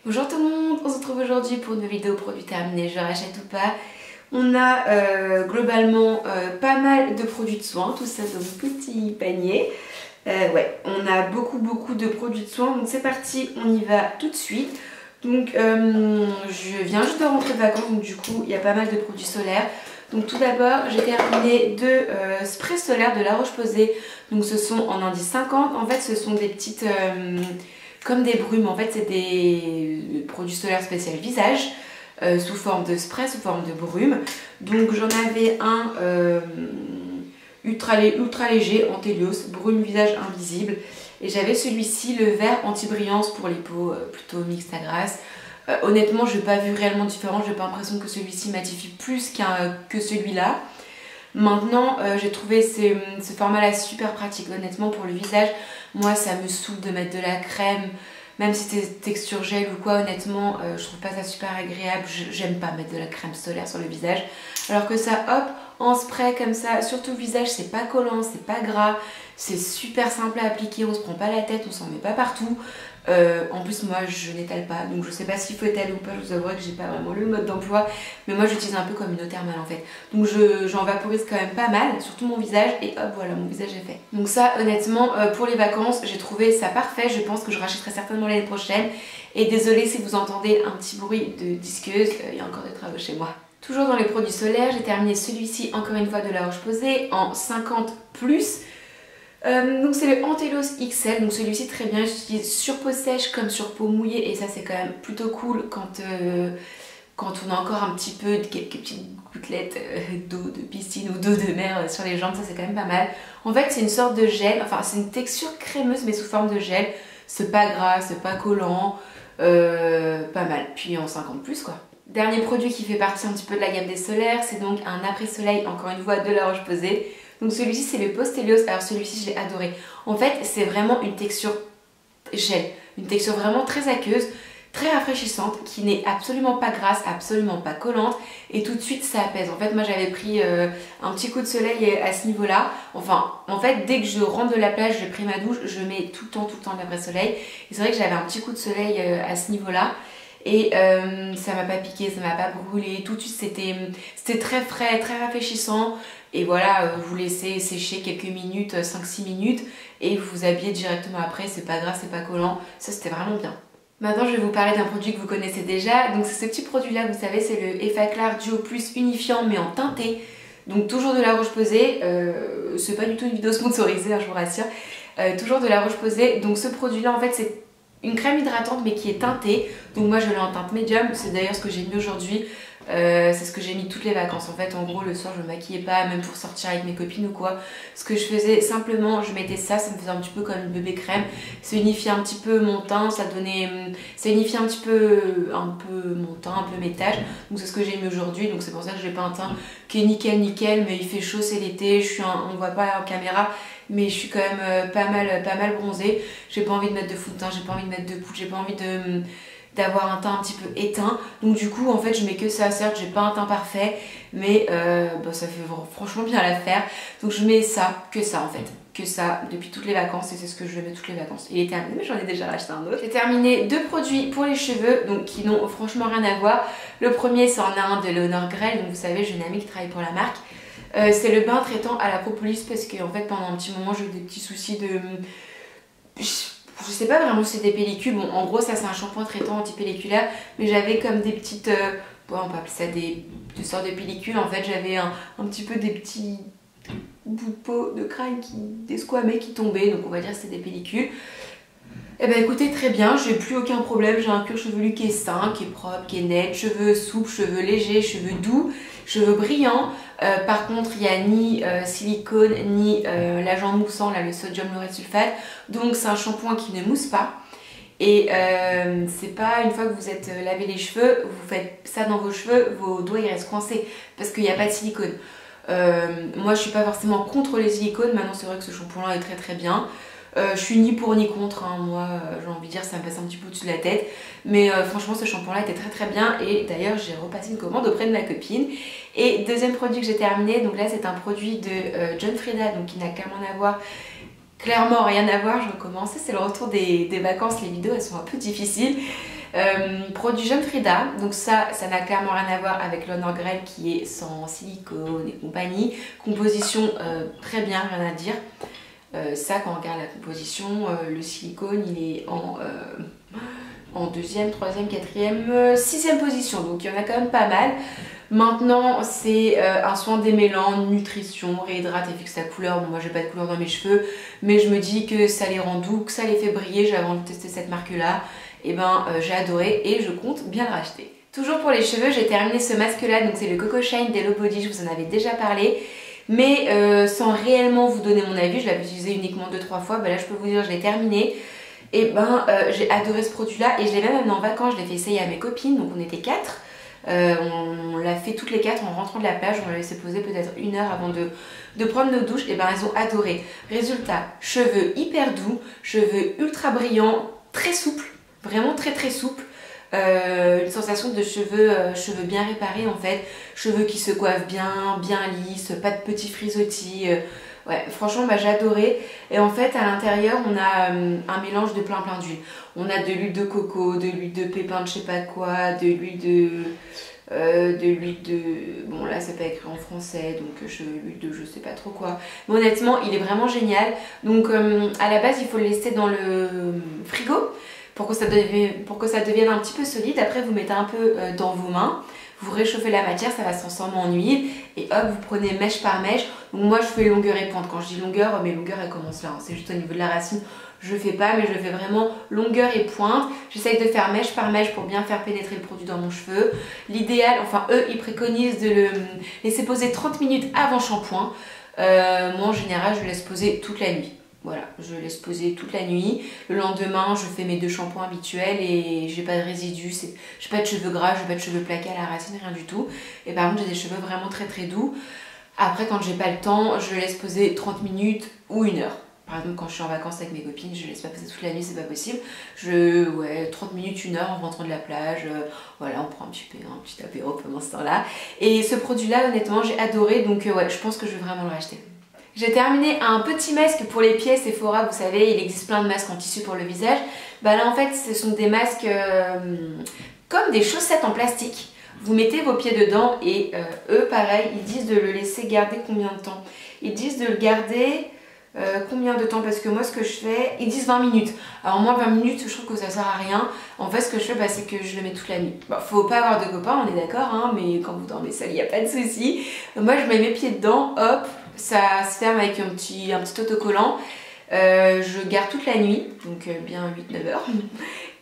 Bonjour tout le monde, on se retrouve aujourd'hui pour une vidéo produit terminé, je rachète ou pas. On a globalement pas mal de produits de soins, tout ça dans mon petit panier. Ouais, on a beaucoup de produits de soins, donc c'est parti, on y va tout de suite. Donc je viens juste de rentrer de vacances, donc du coup il y a pas mal de produits solaires. Donc tout d'abord j'ai terminé deux sprays solaires de La Roche-Posay. Donc ce sont en indice 50, en fait ce sont des petites... comme des brumes, en fait c'est des produits solaires spécial visage sous forme de spray, sous forme de brume. Donc j'en avais un ultra léger, Antélios, brume visage invisible. Et j'avais celui-ci, le vert anti-brillance pour les peaux plutôt mixtes à grasse. Honnêtement je n'ai pas vu réellement de différence, j'ai pas l'impression que celui-ci matifie plus que celui-là. Maintenant j'ai trouvé ce format là super pratique, honnêtement pour le visage. Moi ça me saoule de mettre de la crème, même si c'est texture gel ou quoi, honnêtement je trouve pas ça super agréable. J'aime pas mettre de la crème solaire sur le visage. Alors que ça, hop, en spray comme ça, surtout le visage, c'est pas collant, c'est pas gras, c'est super simple à appliquer, on se prend pas la tête, on s'en met pas partout. En plus moi je n'étale pas, donc je sais pas s'il faut étaler ou pas, je vous avouerai que j'ai pas vraiment le mode d'emploi, mais moi j'utilise un peu comme une eau thermale en fait. Donc j'en vaporise quand même pas mal, surtout mon visage, et hop voilà, mon visage est fait. Donc ça honnêtement pour les vacances j'ai trouvé ça parfait, je pense que je rachèterai certainement l'année prochaine. Et désolée si vous entendez un petit bruit de disqueuse, il y a encore des travaux chez moi. Toujours dans les produits solaires, j'ai terminé celui-ci encore une fois de La Roche-Posay en 50+. Donc c'est le Antélios XL, donc celui-ci très bien, j'utilise sur peau sèche comme sur peau mouillée, et ça c'est quand même plutôt cool quand on a encore un petit peu quelques petites gouttelettes d'eau de piscine ou d'eau de mer sur les jambes, ça c'est quand même pas mal. En fait c'est une sorte de gel, enfin c'est une texture crémeuse mais sous forme de gel, c'est pas gras, c'est pas collant, pas mal, puis en 50+ quoi. Dernier produit qui fait partie un petit peu de la gamme des solaires, c'est donc un après-soleil, encore une fois de La Roche-Posay. Donc celui-ci c'est le Post-Hélios, alors celui-ci je l'ai adoré. En fait c'est vraiment une texture gel, une texture vraiment très aqueuse, très rafraîchissante, qui n'est absolument pas grasse, absolument pas collante, et tout de suite ça apaise. En fait moi j'avais pris un petit coup de soleil à ce niveau là, enfin en fait dès que je rentre de la plage, j'ai pris ma douche, je mets tout le temps de l'après-soleil, et c'est vrai que j'avais un petit coup de soleil à ce niveau là. Et ça m'a pas piqué, ça m'a pas brûlé, tout de suite c'était très frais, très rafraîchissant. Et voilà, vous laissez sécher quelques minutes, 5-6 minutes, et vous vous habillez directement après, c'est pas gras, c'est pas collant, ça c'était vraiment bien. Maintenant je vais vous parler d'un produit que vous connaissez déjà, donc c'est ce petit produit là, vous savez, c'est le Effaclar Duo Plus unifiant mais en teinté. Donc toujours de La Roche-Posay, c'est pas du tout une vidéo sponsorisée, hein, je vous rassure, toujours de La Roche-Posay. Donc ce produit là en fait c'est une crème hydratante mais qui est teintée, donc moi je l'ai en teinte médium, c'est d'ailleurs ce que j'ai mis aujourd'hui, c'est ce que j'ai mis toutes les vacances. En fait en gros le soir je me maquillais pas, même pour sortir avec mes copines ou quoi, ce que je faisais simplement je mettais ça, ça me faisait un petit peu comme une bébé crème, ça unifiait un petit peu mon teint, ça unifiait un petit peu mon teint, un peu mes taches, donc c'est ce que j'ai mis aujourd'hui. Donc c'est pour ça que j'ai pas un teint qui est nickel, mais il fait chaud, c'est l'été, on voit pas en caméra, mais je suis quand même pas mal bronzée. J'ai pas envie de mettre de fond de teint, j'ai pas envie de mettre de poudre, j'ai pas envie d'avoir un teint un petit peu éteint. Donc du coup en fait je mets que ça, certes j'ai pas un teint parfait, mais ça fait franchement bien l'affaire. Donc je mets ça, que ça en fait, que ça depuis toutes les vacances, et c'est ce que je mets toutes les vacances. Il est terminé, mais j'en ai déjà racheté un autre. J'ai terminé deux produits pour les cheveux, donc qui n'ont franchement rien à voir. Le premier c'est en un de Léonore Grell, donc vous savez j'ai une amie qui travaille pour la marque. C'est le bain traitant à la propolis, parce que en fait pendant un petit moment j'ai eu des petits soucis de... Je sais pas vraiment si c'est des pellicules, bon en gros ça c'est un shampoing traitant anti-pelliculaire, mais j'avais comme des petites, on peut appeler ça des sortes de pellicules. En fait j'avais un petit peu des petits bouts de peau de crâne qui desquamaient, qui tombaient, donc on va dire que c'est des pellicules. Et bah écoutez, très bien, j'ai plus aucun problème, j'ai un cuir chevelu qui est sain, qui est propre, qui est net, cheveux souples, cheveux légers, cheveux doux, cheveux brillants. Par contre il n'y a ni silicone ni l'agent moussant, là, le sodium lauryl sulfate, donc c'est un shampoing qui ne mousse pas. Et c'est pas une fois que vous êtes lavé les cheveux, vous faites ça dans vos cheveux, vos doigts ils restent coincés parce qu'il n'y a pas de silicone. Moi je suis pas forcément contre les silicones, maintenant c'est vrai que ce shampoing là est très bien. Je suis ni pour ni contre, hein. Moi j'ai envie de dire ça me passe un petit peu au-dessus de la tête, mais franchement ce shampoing là était très bien, et d'ailleurs j'ai repassé une commande auprès de ma copine. Et deuxième produit que j'ai terminé, donc là c'est un produit de John Frieda, donc qui n'a clairement rien à voir, je recommence, c'est le retour des vacances, les vidéos elles sont un peu difficiles. Produit Jeune Frida, donc ça n'a clairement rien à voir avec l'Honor Grail qui est sans silicone et compagnie. Composition très bien, rien à dire. Ça, quand on regarde la composition, le silicone il est en deuxième, troisième, quatrième, sixième position, donc il y en a quand même pas mal. Maintenant, c'est un soin démêlant, nutrition, réhydrate et fixe la couleur. Bon, moi j'ai pas de couleur dans mes cheveux, mais je me dis que ça les rend doux, que ça les fait briller. J'avais envie de tester cette marque-là. Et ben, j'ai adoré et je compte bien le racheter. Toujours pour les cheveux, j'ai terminé ce masque-là, donc c'est le Coco Shine d'Hello Body, je vous en avais déjà parlé. Mais sans réellement vous donner mon avis, je l'avais utilisé uniquement 2-3 fois. Ben là, je peux vous dire, je l'ai terminé. Et ben, j'ai adoré ce produit-là et je l'ai même amené en vacances. Je l'ai fait essayer à mes copines, donc on était 4. On l'a fait toutes les 4 en rentrant de la plage, on l'a laissé poser peut-être 1 heure avant de prendre nos douches, et ben elles ont adoré. Résultat, cheveux hyper doux, cheveux ultra brillants, très souples, vraiment très très souples. Une sensation de cheveux bien réparés en fait, cheveux qui se coiffent bien, bien lisses, pas de petits frisottis. Ouais, franchement, bah, j'ai adoré. Et en fait, à l'intérieur, on a un mélange de plein d'huiles. On a de l'huile de coco, de l'huile de pépin de je sais pas quoi, de l'huile de... Bon, là, c'est pas écrit en français, donc l'huile de je sais pas trop quoi. Mais honnêtement, il est vraiment génial. Donc, à la base, il faut le laisser dans le frigo pour que ça devienne un petit peu solide. Après, vous mettez un peu dans vos mains. Vous réchauffez la matière, ça va se transformer en huile et hop, vous prenez mèche par mèche. Donc moi je fais longueur et pointe. Quand je dis longueur, mes longueurs elles commencent là, hein. C'est juste au niveau de la racine, je le fais pas, mais je le fais vraiment longueur et pointe. J'essaye de faire mèche par mèche pour bien faire pénétrer le produit dans mon cheveu. L'idéal, enfin eux ils préconisent de le laisser poser 30 minutes avant shampoing. Moi en général je le laisse poser toute la nuit. Voilà, je laisse poser toute la nuit. Le lendemain, je fais mes 2 shampoings habituels et j'ai pas de résidus. J'ai pas de cheveux gras, j'ai pas de cheveux plaqués à la racine, rien du tout. Et par contre, j'ai des cheveux vraiment très très doux. Après, quand j'ai pas le temps, je laisse poser 30 minutes ou 1 heure. Par exemple, quand je suis en vacances avec mes copines, je laisse pas poser toute la nuit, c'est pas possible. Ouais, 30 minutes, 1 heure en rentrant de la plage. Voilà, on prend un petit apéro pendant ce temps-là. Et ce produit-là, honnêtement, j'ai adoré. Donc ouais, je pense que je vais vraiment le racheter. J'ai terminé un petit masque pour les pieds Sephora, vous savez, il existe plein de masques en tissu pour le visage. Bah là en fait ce sont des masques comme des chaussettes en plastique. Vous mettez vos pieds dedans et eux pareil, ils disent de le laisser garder combien de temps? Ils disent de le garder combien de temps? Parce que moi ce que je fais, ils disent 20 minutes. Alors moi 20 minutes je trouve que ça sert à rien. En fait ce que je fais bah, c'est que je le mets toute la nuit. Bon, faut pas avoir de copains, on est d'accord, hein, mais quand vous dormez seul il n'y a pas de souci. Moi je mets mes pieds dedans, hop. Ça se ferme avec un petit autocollant. Je garde toute la nuit, donc bien 8-9 heures.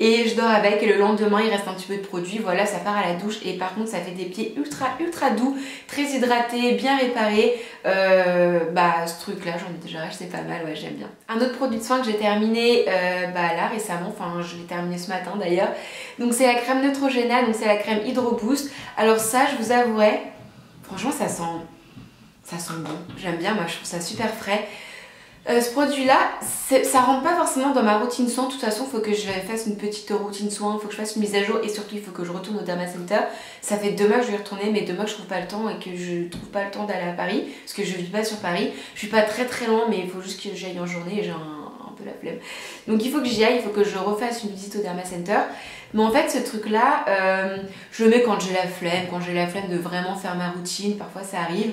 Et je dors avec et le lendemain il reste un petit peu de produit. Voilà, ça part à la douche et par contre ça fait des pieds ultra doux, très hydratés, bien réparés. Bah ce truc là j'en ai déjà acheté pas mal, ouais j'aime bien. Un autre produit de soin que j'ai terminé bah là récemment, enfin je l'ai terminé ce matin d'ailleurs. Donc c'est la crème Neutrogena, donc c'est la crème Hydro Boost. Alors ça je vous avouerai, franchement ça sent bon, j'aime bien, moi je trouve ça super frais. Ce produit là, ça rentre pas forcément dans ma routine soin, de toute façon il faut que je fasse une petite routine soin, il faut que je fasse une mise à jour et surtout il faut que je retourne au Derma Center. Ça fait 2 mois que je vais y retourner mais 2 mois que je trouve pas le temps et que je trouve pas le temps d'aller à Paris parce que je vis pas sur Paris, je suis pas très loin mais il faut juste que j'aille en journée et j'ai un peu la flemme. Donc il faut que j'y aille, il faut que je refasse une visite au Derma Center. Mais en fait ce truc là, je le mets quand j'ai la flemme de vraiment faire ma routine, parfois ça arrive.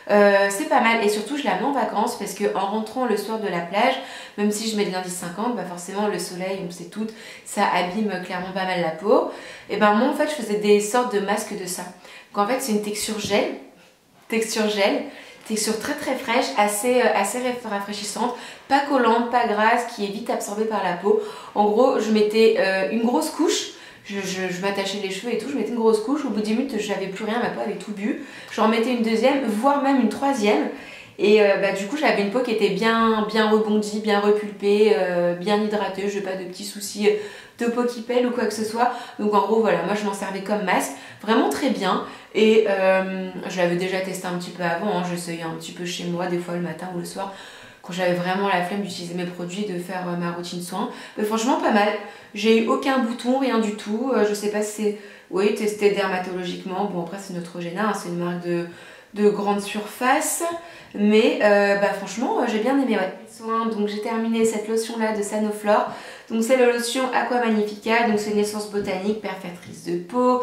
C'est pas mal et surtout je la mets en vacances parce que en rentrant le soir de la plage, même si je mets de l'indice 50, bah forcément le soleil, on sait toutes, ça abîme clairement pas mal la peau. Et ben moi en fait je faisais des sortes de masques de ça. Donc en fait c'est une texture gel, texture très fraîche, assez rafraîchissante, pas collante, pas grasse, qui est vite absorbée par la peau. En gros je mettais une grosse couche. Je m'attachais les cheveux et tout, je mettais une grosse couche, au bout de 10 minutes j'avais plus rien, ma peau avait tout bu. J'en mettais une deuxième, voire même une troisième. Et bah, du coup j'avais une peau qui était bien rebondie, bien repulpée, bien hydratée, je n'ai pas de petits soucis de peau qui pèle ou quoi que ce soit. Donc en gros voilà, moi je m'en servais comme masque, vraiment très bien. Et je l'avais déjà testé un petit peu avant, hein. J'essayais un petit peu chez moi, des fois le matin ou le soir. Quand j'avais vraiment la flemme d'utiliser mes produits, de faire ma routine soin. Mais franchement pas mal. J'ai eu aucun bouton, rien du tout. Je sais pas si c'est... Oui, testé dermatologiquement. Bon après c'est Neutrogena, hein, c'est une marque de grande surface. Mais bah, franchement j'ai bien aimé, ouais. Donc j'ai terminé cette lotion là de Sanoflore. Donc c'est la lotion Aqua Magnifica, donc c'est une essence botanique perfectrice de peau,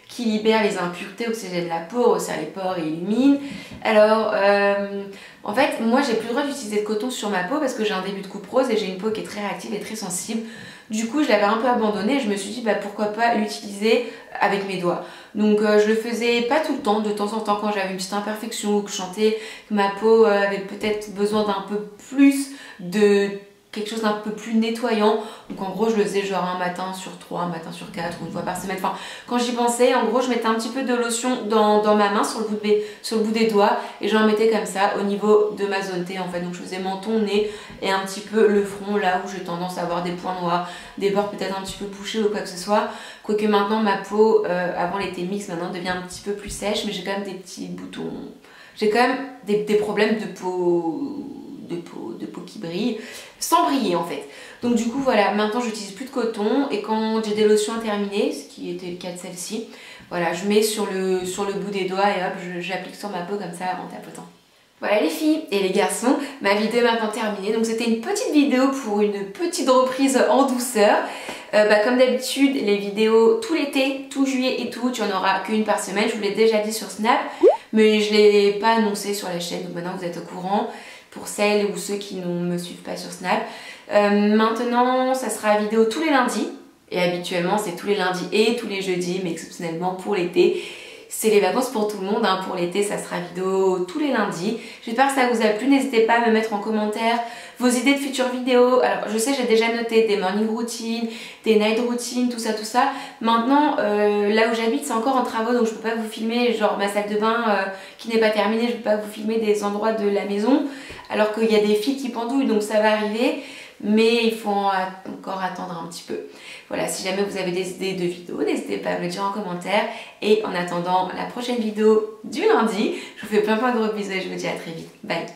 qui libère les impuretés, oxygène la peau, resserre les pores et illumine. Alors, en fait, moi j'ai plus le droit d'utiliser de coton sur ma peau parce que j'ai un début de coupe rose et j'ai une peau qui est très réactive et très sensible. Du coup, je l'avais un peu abandonné et je me suis dit bah, pourquoi pas l'utiliser avec mes doigts. Donc je le faisais pas tout le temps, de temps en temps quand j'avais une petite imperfection ou que je sentais que ma peau avait peut-être besoin d'un peu plus de quelque chose d'un peu plus nettoyant. Donc en gros je le faisais genre un matin sur 3, un matin sur 4 ou une fois par semaine. Enfin quand j'y pensais, en gros je mettais un petit peu de lotion dans ma main sur le bout des doigts et j'en mettais comme ça au niveau de ma zone T en fait. Donc je faisais menton, nez et un petit peu le front là où j'ai tendance à avoir des points noirs, des bords peut-être un petit peu bouchés ou quoi que ce soit. Quoique maintenant ma peau, avant elle était mixte, maintenant devient un petit peu plus sèche, mais j'ai quand même des petits boutons. J'ai quand même des problèmes de peau qui brille sans briller en fait. Donc du coup voilà, maintenant j'utilise plus de coton et quand j'ai des lotions à terminer, ce qui était le cas de celle-ci, voilà, je mets sur le bout des doigts et hop, j'applique sur ma peau comme ça en tapotant. Voilà les filles et les garçons, ma vidéo est maintenant terminée. Donc c'était une petite vidéo pour une petite reprise en douceur. Comme d'habitude, les vidéos tout l'été, tout juillet et tout, tu en auras qu'une par semaine. Je vous l'ai déjà dit sur Snap, mais je ne l'ai pas annoncé sur la chaîne. Donc maintenant vous êtes au courant pour celles ou ceux qui ne me suivent pas sur Snap. Maintenant, ça sera vidéo tous les lundis. Et habituellement, c'est tous les lundis et tous les jeudis, mais exceptionnellement pour l'été. C'est les vacances pour tout le monde, hein. Pour l'été ça sera vidéo tous les lundis. J'espère que ça vous a plu, n'hésitez pas à me mettre en commentaire vos idées de futures vidéos. Alors je sais j'ai déjà noté des morning routines, des night routines, tout ça. Maintenant là où j'habite c'est encore en travaux donc je peux pas vous filmer genre ma salle de bain qui n'est pas terminée, je peux pas vous filmer des endroits de la maison alors qu'il y a des fils qui pendouillent donc ça va arriver. Mais il faut encore attendre un petit peu. Voilà, si jamais vous avez des idées de vidéos, n'hésitez pas à me le dire en commentaire. Et en attendant la prochaine vidéo du lundi, je vous fais plein de gros bisous et je vous dis à très vite. Bye!